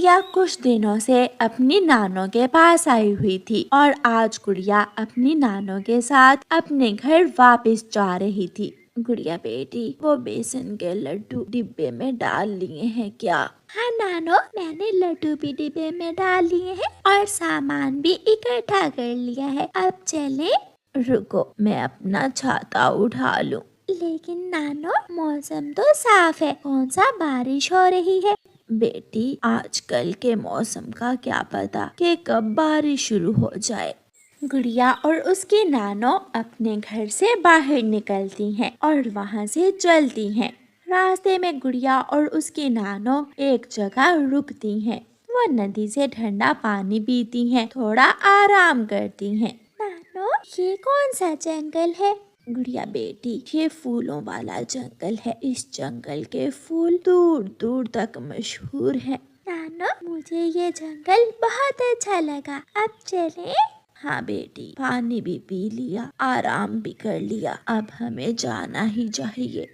गुड़िया कुछ दिनों से अपनी नानों के पास आई हुई थी और आज गुड़िया अपनी नानों के साथ अपने घर वापस जा रही थी। गुड़िया बेटी, वो बेसन के लड्डू डिब्बे में डाल लिए हैं क्या? हाँ नानो, मैंने लड्डू भी डिब्बे में डाल लिए हैं और सामान भी इकट्ठा कर लिया है। अब चले? रुको, मैं अपना छाता उठा लूं। लेकिन नानो, मौसम तो साफ है, कौन सा बारिश हो रही है? बेटी, आजकल के मौसम का क्या पता कि कब बारिश शुरू हो जाए। गुड़िया और उसकी नानो अपने घर से बाहर निकलती हैं और वहाँ से चलती हैं। रास्ते में गुड़िया और उसकी नानो एक जगह रुकती हैं। वो नदी से ठंडा पानी पीती हैं, थोड़ा आराम करती हैं। नानो, ये कौन सा जंगल है? गुड़िया बेटी, ये फूलों वाला जंगल है। इस जंगल के फूल दूर दूर तक मशहूर हैं। नानो, मुझे ये जंगल बहुत अच्छा लगा। अब चलें? हाँ बेटी, पानी भी पी लिया, आराम भी कर लिया, अब हमें जाना ही चाहिए।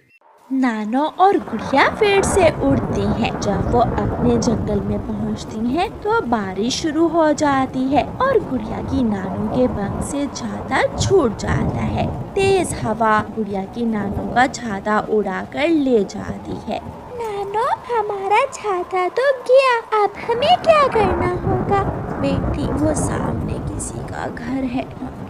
नानो और गुड़िया फिर से उड़ती हैं। जब वो अपने जंगल में पहुंचती हैं तो बारिश शुरू हो जाती है और गुड़िया की नानो के पंख से छाता छूट जाता है। तेज हवा गुड़िया की नानो का छाता उड़ाकर ले जाती है। नानो, हमारा छाता तो गया, अब हमें क्या करना होगा? बेटी, वो सामने किसी का घर है,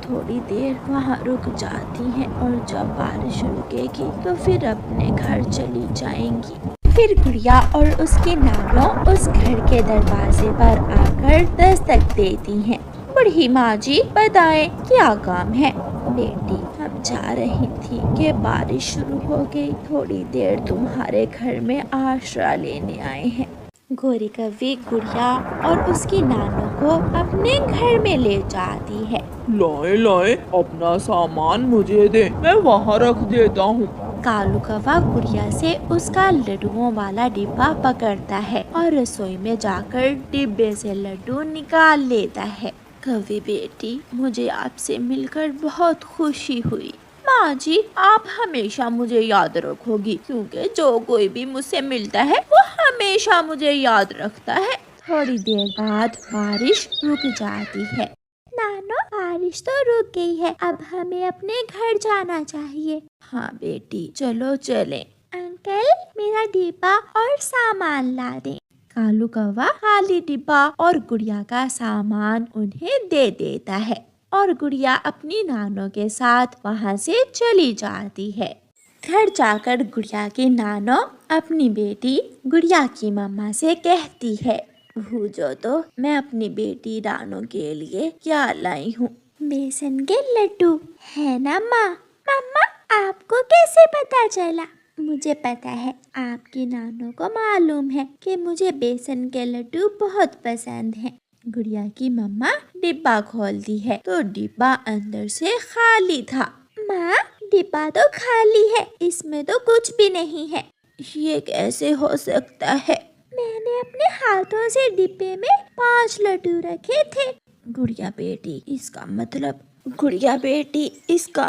थोड़ी देर वहाँ रुक जाती हैं और जब बारिश रुकेगी तो फिर अपने घर चली जाएंगी। फिर गुड़िया और उसकी नानो उस घर के दरवाजे पर आकर दस्तक देती हैं। बूढ़ी माँ जी, बताएं क्या काम है? बेटी, हम जा रही थी कि बारिश शुरू हो गई, थोड़ी देर तुम्हारे घर में आश्रय लेने आए हैं। गोरी कव्वी गुड़िया और उसकी नानो को अपने घर में ले जाती है। लाए लाए, अपना सामान मुझे दे, मैं वहाँ रख देता हूँ। कालू कौवा गुड़िया से उसका लड्डुओं वाला डिब्बा पकड़ता है और रसोई में जाकर डिब्बे से लड्डू निकाल लेता है। कव्वी बेटी, मुझे आपसे मिलकर बहुत खुशी हुई। माँ जी, आप हमेशा मुझे याद रखोगी, क्योंकि जो कोई भी मुझसे मिलता है वो हमेशा मुझे याद रखता है। थोड़ी देर बाद बारिश रुक जाती है। नानो, बारिश तो रुक गई है, अब हमें अपने घर जाना चाहिए। हाँ बेटी, चलो चलें। अंकल, मेरा डिब्बा और सामान ला दें। कालू कौवा खाली डिब्बा और गुड़िया का सामान उन्हें दे देता है और गुड़िया अपनी नानो के साथ वहाँ से चली जाती है। घर जाकर गुड़िया की नानो अपनी बेटी गुड़िया की मम्मा से कहती है, भूजो तो मैं अपनी बेटी नानो के लिए क्या लाई हूँ। बेसन के लड्डू, है ना माँ? मम्मा, आपको कैसे पता चला? मुझे पता है, आपकी नानो को मालूम है कि मुझे बेसन के लड्डू बहुत पसंद हैं। गुड़िया की मम्मा डिब्बा खोलती है तो डिब्बा अंदर से खाली था। माँ, डिब्बा तो खाली है, इसमें तो कुछ भी नहीं है। ये कैसे हो सकता है? मैंने अपने हाथों से डिब्बे में 5 लड्डू रखे थे। गुड़िया बेटी, इसका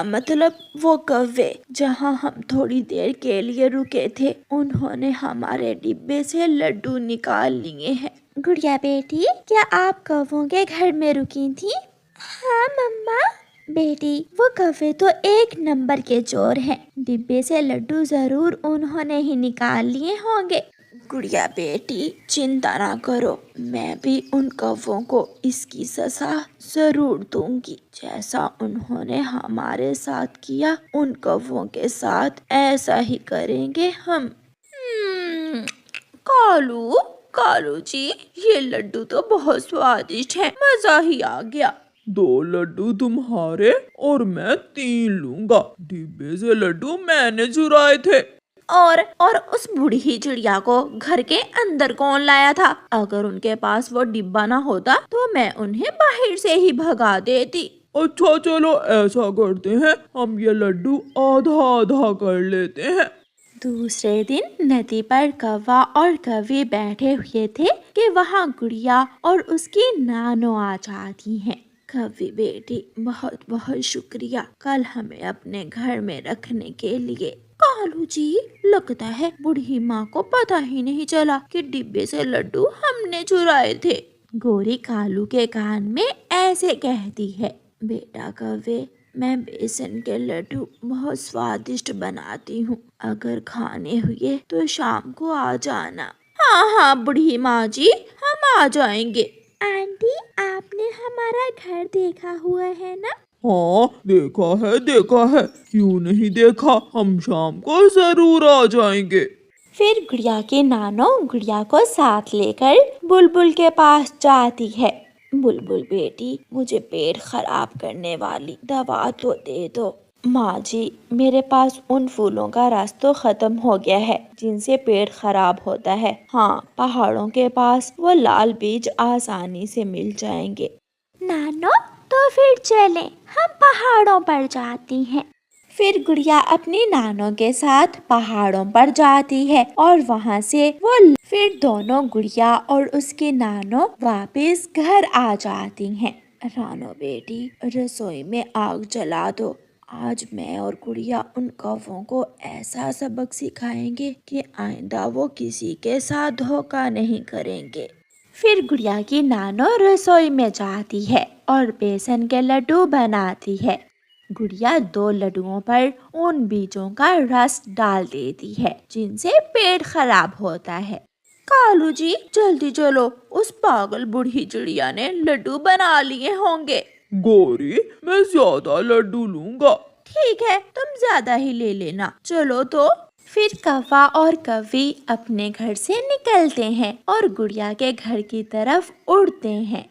मतलब वो कौवे जहाँ हम थोड़ी देर के लिए रुके थे, उन्होंने हमारे डिब्बे से लड्डू निकाल लिए हैं। गुड़िया बेटी, क्या आप कौवों के घर में रुकी थी? हाँ मम्मा। बेटी, वो कौवे तो 1 नंबर के चोर हैं, डिब्बे से लड्डू जरूर उन्होंने ही निकाल लिए होंगे। गुड़िया बेटी, चिंता ना करो, मैं भी उन कौवों को इसकी सजा जरूर दूंगी। जैसा उन्होंने हमारे साथ किया, उन कौवों के साथ ऐसा ही करेंगे हम। कालू जी, ये लड्डू तो बहुत स्वादिष्ट है, मजा ही आ गया। 2 लड्डू तुम्हारे और मैं 3 लूंगा। डिब्बे से लड्डू मैंने चुराए थे। और उस बूढ़ी चिड़िया को घर के अंदर कौन लाया था? अगर उनके पास वो डिब्बा ना होता तो मैं उन्हें बाहर से ही भगा देती। अच्छा चलो, ऐसा करते हैं, हम ये लड्डू आधा आधा कर लेते हैं। दूसरे दिन नदी पर कौवा और कौवी बैठे हुए थे कि वहाँ गुड़िया और उसकी नानो आ जाती हैं। कौवी बेटी, बहुत बहुत शुक्रिया कल हमें अपने घर में रखने के लिए। कालू जी, लगता है बूढ़ी माँ को पता ही नहीं चला कि डिब्बे से लड्डू हमने चुराए थे। गोरी कालू के कान में ऐसे कहती है, बेटा कौवे, मैं बेसन के लड्डू बहुत स्वादिष्ट बनाती हूँ, अगर खाने हुए तो शाम को आ जाना। हाँ हाँ बूढ़ी माँ जी, हम आ जाएंगे। आंटी, आपने हमारा घर देखा हुआ है ना? हाँ देखा है, क्यों नहीं देखा, हम शाम को जरूर आ जाएंगे। फिर गुड़िया की नानो गुड़िया को साथ लेकर बुलबुल के पास जाती है। बुलबुल बेटी, मुझे पेट खराब करने वाली दवा तो दे दो। माँ जी, मेरे पास उन फूलों का रस तो खत्म हो गया है जिनसे पेट खराब होता है। हाँ, पहाड़ों के पास वो लाल बीज आसानी से मिल जाएंगे। नानो, तो फिर चलें, हम पहाड़ों पर जाती हैं। फिर गुड़िया अपनी नानों के साथ पहाड़ों पर जाती है और वहाँ से वो फिर दोनों गुड़िया और उसकी नानो वापस घर आ जाती हैं। रानो बेटी, रसोई में आग जला दो। आज मैं और गुड़िया उन कौवों को ऐसा सबक सिखाएंगे कि आइंदा वो किसी के साथ धोखा नहीं करेंगे। फिर गुड़िया की नानो रसोई में जाती है और बेसन के लड्डू बनाती है। गुड़िया 2 लड्डुओं पर उन बीजों का रस डाल देती है जिनसे पेट खराब होता है। कालू जी, जल्दी चलो, उस पागल बूढ़ी चिड़िया ने लड्डू बना लिए होंगे। गोरी, मैं ज्यादा लड्डू लूंगा। ठीक है, तुम ज्यादा ही ले लेना, चलो तो। फिर कौवा और कौवी अपने घर से निकलते हैं और गुड़िया के घर की तरफ उड़ते हैं।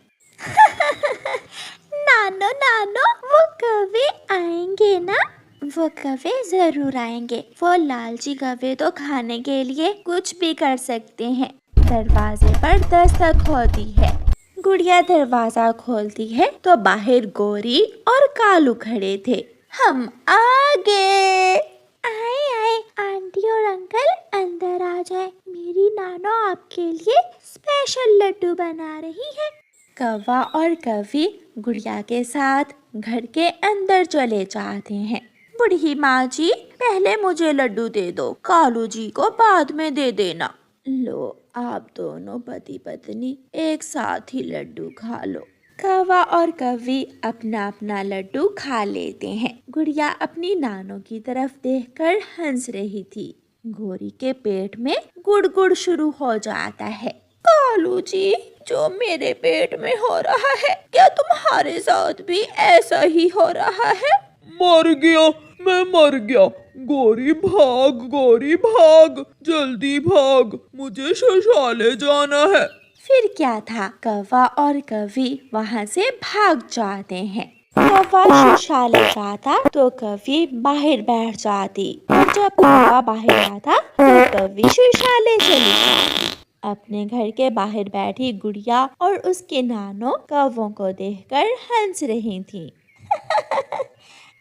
नानो नानो, वो कौवे आएंगे ना? वो कौवे जरूर आएंगे। वो लालची कौवे तो खाने के लिए कुछ भी कर सकते हैं। दरवाजे पर दस्तक होती है। गुड़िया दरवाजा खोलती है तो बाहर गोरी और कालू खड़े थे। हम आ गए। आए आए, आंटी और अंकल अंदर आ जाए। मेरी नानो आपके लिए स्पेशल लड्डू बना रही है। कौवा और कौवी गुड़िया के साथ घर के अंदर चले जाते हैं। बूढ़ी माँ जी, पहले मुझे लड्डू दे दो, कालू जी को बाद में दे देना। लो, आप दोनों पति पत्नी एक साथ ही लड्डू खा लो। कौवा और कौवी अपना अपना लड्डू खा लेते हैं। गुड़िया अपनी नानों की तरफ देखकर हंस रही थी। गोरी के पेट में गुड़गुड़ शुरू हो जाता है। कालू जी, जो मेरे पेट में हो रहा है, क्या तुम्हारे साथ भी ऐसा ही हो रहा है? मर गया, मैं मर गया। गोरी भाग, जल्दी भाग, मुझे शौचालय जाना है। फिर क्या था, कौवा और कौवी वहाँ से भाग जाते हैं। कौवा शौचालय जाता तो कौवी बाहर बैठ जाती, और जब कौवा बाहर आता तो कौवी शौचालय चली जाती। अपने घर के बाहर बैठी गुड़िया और उसके नानो कौवों को देखकर हंस रही थी।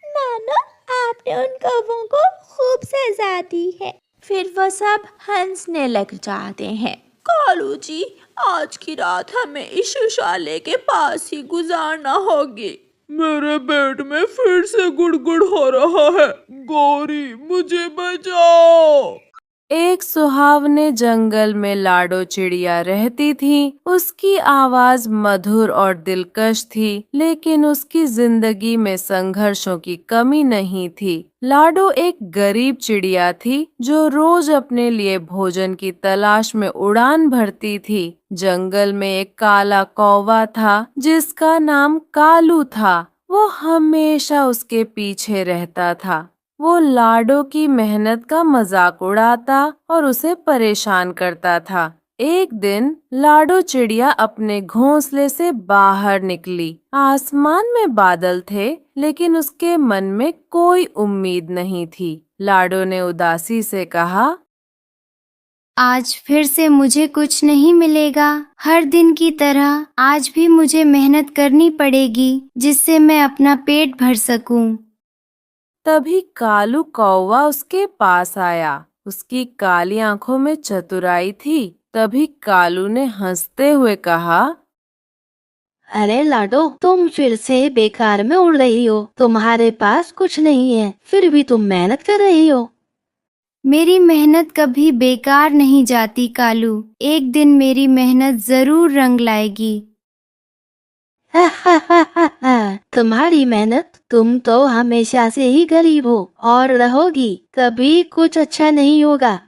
नानो, आपने उन कौवों को खूब सजा दी है। फिर वो सब हंसने लग जाते हैं। कालू जी, आज की रात हमें इस शौचालय के पास ही गुजारना होगी। मेरे पेट में फिर से गुड़गुड़ हो रहा है। गोरी, मुझे बचाओ। एक सुहावने जंगल में लाडो चिड़िया रहती थी। उसकी आवाज मधुर और दिलकश थी, लेकिन उसकी जिंदगी में संघर्षों की कमी नहीं थी। लाडो एक गरीब चिड़िया थी जो रोज अपने लिए भोजन की तलाश में उड़ान भरती थी। जंगल में एक काला कौवा था जिसका नाम कालू था। वो हमेशा उसके पीछे रहता था। वो लाडो की मेहनत का मजाक उड़ाता और उसे परेशान करता था। एक दिन लाडो चिड़िया अपने घोंसले से बाहर निकली। आसमान में बादल थे, लेकिन उसके मन में कोई उम्मीद नहीं थी। लाडो ने उदासी से कहा, आज फिर से मुझे कुछ नहीं मिलेगा। हर दिन की तरह आज भी मुझे मेहनत करनी पड़ेगी जिससे मैं अपना पेट भर सकूं। तभी कालू कौवा उसके पास आया। उसकी काली आंखों में चतुराई थी। तभी कालू ने हंसते हुए कहा, अरे लाडो, तुम फिर से बेकार में उड़ रही हो। तुम्हारे पास कुछ नहीं है, फिर भी तुम मेहनत कर रही हो। मेरी मेहनत कभी बेकार नहीं जाती कालू। एक दिन मेरी मेहनत जरूर रंग लाएगी। तुम्हारी मेहनत, तुम तो हमेशा से ही गरीब हो और रहोगी, कभी कुछ अच्छा नहीं होगा।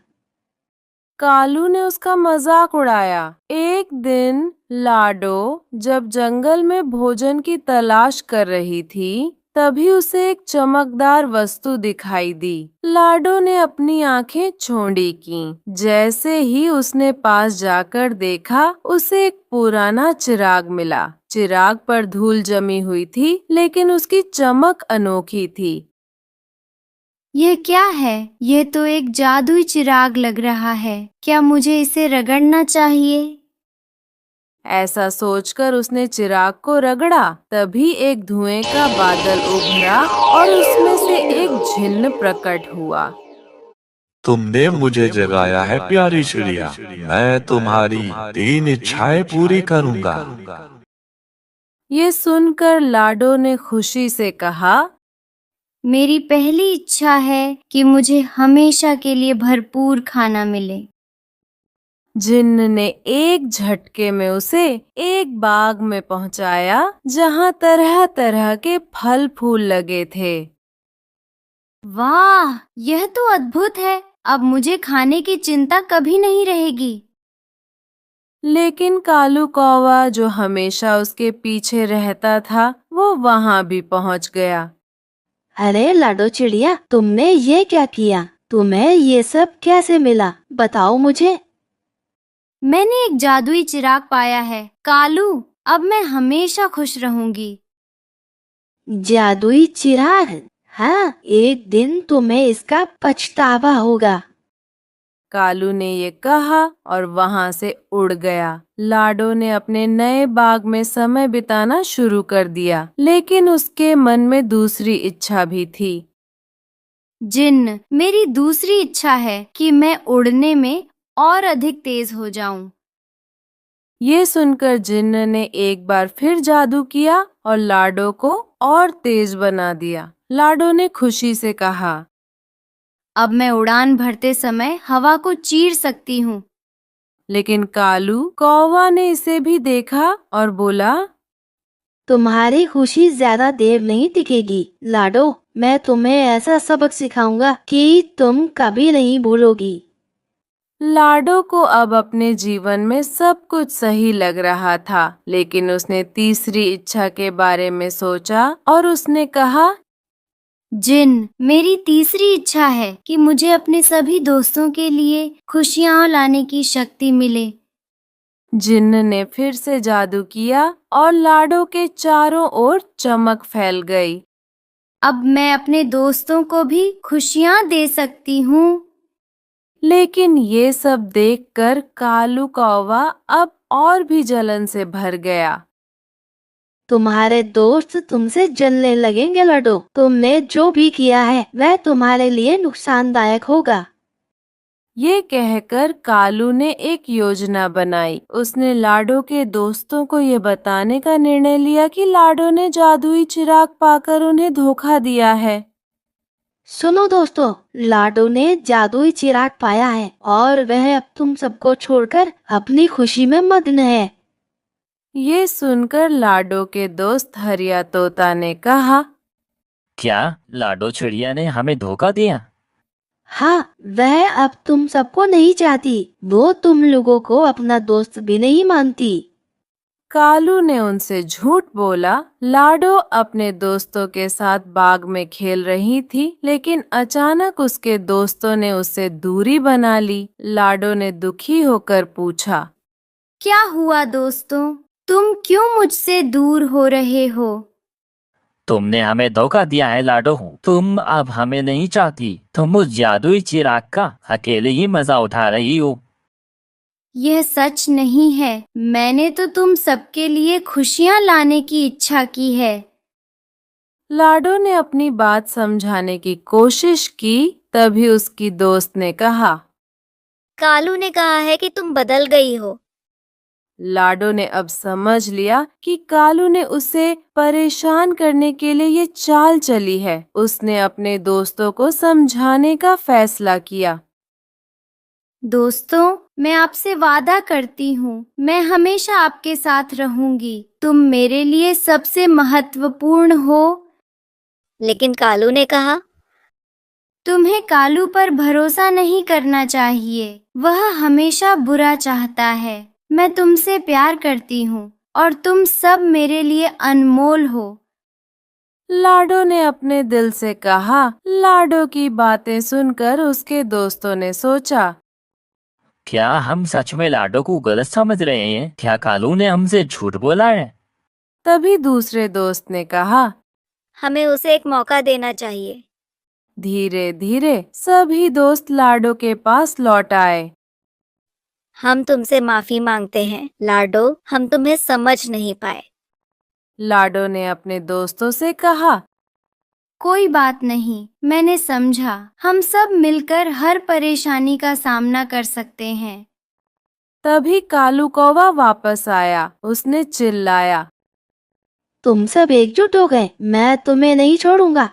कालू ने उसका मजाक उड़ाया। एक दिन लाडो जब जंगल में भोजन की तलाश कर रही थी, तभी उसे एक चमकदार वस्तु दिखाई दी। लाडो ने अपनी आंखें चौड़ी की। जैसे ही उसने पास जाकर देखा, उसे एक पुराना चिराग मिला। चिराग पर धूल जमी हुई थी, लेकिन उसकी चमक अनोखी थी। यह क्या है? यह तो एक जादुई चिराग लग रहा है। क्या मुझे इसे रगड़ना चाहिए? ऐसा सोचकर उसने चिराग को रगड़ा। तभी एक धुएं का बादल उभरा और उसमें से एक जिन्न प्रकट हुआ। तुमने मुझे जगाया है प्यारी चिड़िया, मैं तुम्हारी 3 इच्छाएं पूरी करूंगा। ये सुनकर लाडो ने खुशी से कहा, मेरी पहली इच्छा है कि मुझे हमेशा के लिए भरपूर खाना मिले। जिन्न ने एक झटके में उसे एक बाग में पहुंचाया, जहां तरह तरह के फल फूल लगे थे। वाह, यह तो अद्भुत है। अब मुझे खाने की चिंता कभी नहीं रहेगी। लेकिन कालू कौवा, जो हमेशा उसके पीछे रहता था, वो वहां भी पहुंच गया। अरे लाडो चिड़िया, तुमने ये क्या किया? तुम्हें ये सब कैसे मिला? बताओ मुझे। मैंने एक जादुई चिराग पाया है कालू। अब मैं हमेशा खुश रहूंगी। जादुई चिराग? हाँ, एक दिन तुम्हें इसका पछतावा होगा। कालू ने ये कहा और वहां से उड़ गया। लाडो ने अपने नए बाग में समय बिताना शुरू कर दिया, लेकिन उसके मन में दूसरी इच्छा भी थी। जिन्न, मेरी दूसरी इच्छा है कि मैं उड़ने में और अधिक तेज हो जाऊं। ये सुनकर जिन्न ने एक बार फिर जादू किया और लाडो को और तेज बना दिया। लाडो ने खुशी से कहा, अब मैं उड़ान भरते समय हवा को चीर सकती हूँ। लेकिन कालू कौवा ने इसे भी देखा और बोला, तुम्हारी खुशी ज्यादा देर नहीं टिकेगी लाडो। मैं तुम्हें ऐसा सबक सिखाऊंगा कि तुम कभी नहीं भूलोगी। लाडो को अब अपने जीवन में सब कुछ सही लग रहा था, लेकिन उसने तीसरी इच्छा के बारे में सोचा और उसने कहा, जिन्न, मेरी तीसरी इच्छा है कि मुझे अपने सभी दोस्तों के लिए खुशियाँ लाने की शक्ति मिले। जिन्न ने फिर से जादू किया और लाडो के चारों ओर चमक फैल गई। अब मैं अपने दोस्तों को भी खुशियाँ दे सकती हूँ। लेकिन ये सब देखकर कालू कौवा अब और भी जलन से भर गया। तुम्हारे दोस्त तुमसे जलने लगेंगे लाडो। तुमने जो भी किया है वह तुम्हारे लिए नुकसानदायक होगा। ये कहकर कालू ने एक योजना बनाई। उसने लाडो के दोस्तों को ये बताने का निर्णय लिया कि लाडो ने जादुई चिराग पाकर उन्हें धोखा दिया है। सुनो दोस्तों, लाडो ने जादुई चिराग पाया है और वह अब तुम सबको छोड़कर अपनी खुशी में मग्न है। ये सुनकर लाडो के दोस्त हरिया तोता ने कहा, क्या लाडो चिड़िया ने हमें धोखा दिया? हाँ, वह अब तुम सबको नहीं चाहती। वो तुम लोगों को अपना दोस्त भी नहीं मानती। कालू ने उनसे झूठ बोला। लाडो अपने दोस्तों के साथ बाग में खेल रही थी, लेकिन अचानक उसके दोस्तों ने उससे दूरी बना ली। लाडो ने दुखी होकर पूछा, क्या हुआ दोस्तों? तुम क्यों मुझसे दूर हो रहे हो? तुमने हमें धोखा दिया है लाडो। तुम अब हमें नहीं चाहती। तुम उस जादुई चिराग का अकेले ही मजा उठा रही हो। यह सच नहीं है। मैंने तो तुम सबके लिए खुशियाँ लाने की इच्छा की है। लाडो ने अपनी बात समझाने की कोशिश की। तभी उसकी दोस्त ने कहा, कालू ने कहा है कि तुम बदल गई हो। लाडो ने अब समझ लिया कि कालू ने उसे परेशान करने के लिए ये चाल चली है। उसने अपने दोस्तों को समझाने का फैसला किया। दोस्तों, मैं आपसे वादा करती हूँ, मैं हमेशा आपके साथ रहूंगी। तुम मेरे लिए सबसे महत्वपूर्ण हो। लेकिन कालू ने कहा, तुम्हें कालू पर भरोसा नहीं करना चाहिए। वह हमेशा बुरा चाहता है। मैं तुमसे प्यार करती हूँ और तुम सब मेरे लिए अनमोल हो। लाडो ने अपने दिल से कहा। लाडो की बातें सुनकर उसके दोस्तों ने सोचा, क्या हम सच में लाडो को गलत समझ रहे हैं? क्या कालू ने हमसे झूठ बोला है? तभी दूसरे दोस्त ने कहा। हमें उसे एक मौका देना चाहिए। धीरे धीरे सभी दोस्त लाडो के पास लौट आए। हम तुमसे माफी मांगते हैं लाडो, हम तुम्हें समझ नहीं पाए। लाडो ने अपने दोस्तों से कहा, कोई बात नहीं, मैंने समझा। हम सब मिलकर हर परेशानी का सामना कर सकते हैं। तभी कालू कौवा वापस आया। उसने चिल्लाया, तुम सब एकजुट हो गए, मैं तुम्हें नहीं छोड़ूंगा।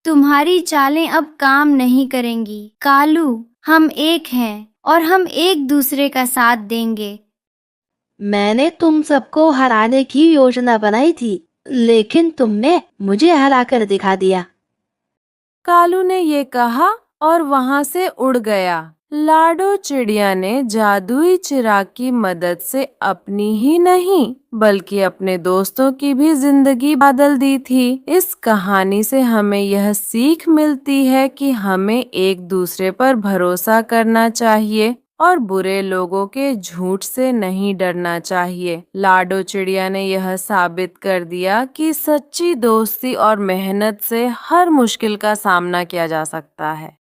तुम्हारी चालें अब काम नहीं करेंगी। कालू, हम एक हैं और हम एक दूसरे का साथ देंगे। मैंने तुम सबको हराने की योजना बनाई थी, लेकिन तुमने मुझे हरा कर दिखा दिया। कालू ने ये कहा और वहां से उड़ गया। लाडो चिड़िया ने जादुई चिराग की मदद से अपनी ही नहीं बल्कि अपने दोस्तों की भी जिंदगी बदल दी थी। इस कहानी से हमें यह सीख मिलती है कि हमें एक दूसरे पर भरोसा करना चाहिए और बुरे लोगों के झूठ से नहीं डरना चाहिए। लाडो चिड़िया ने यह साबित कर दिया कि सच्ची दोस्ती और मेहनत से हर मुश्किल का सामना किया जा सकता है।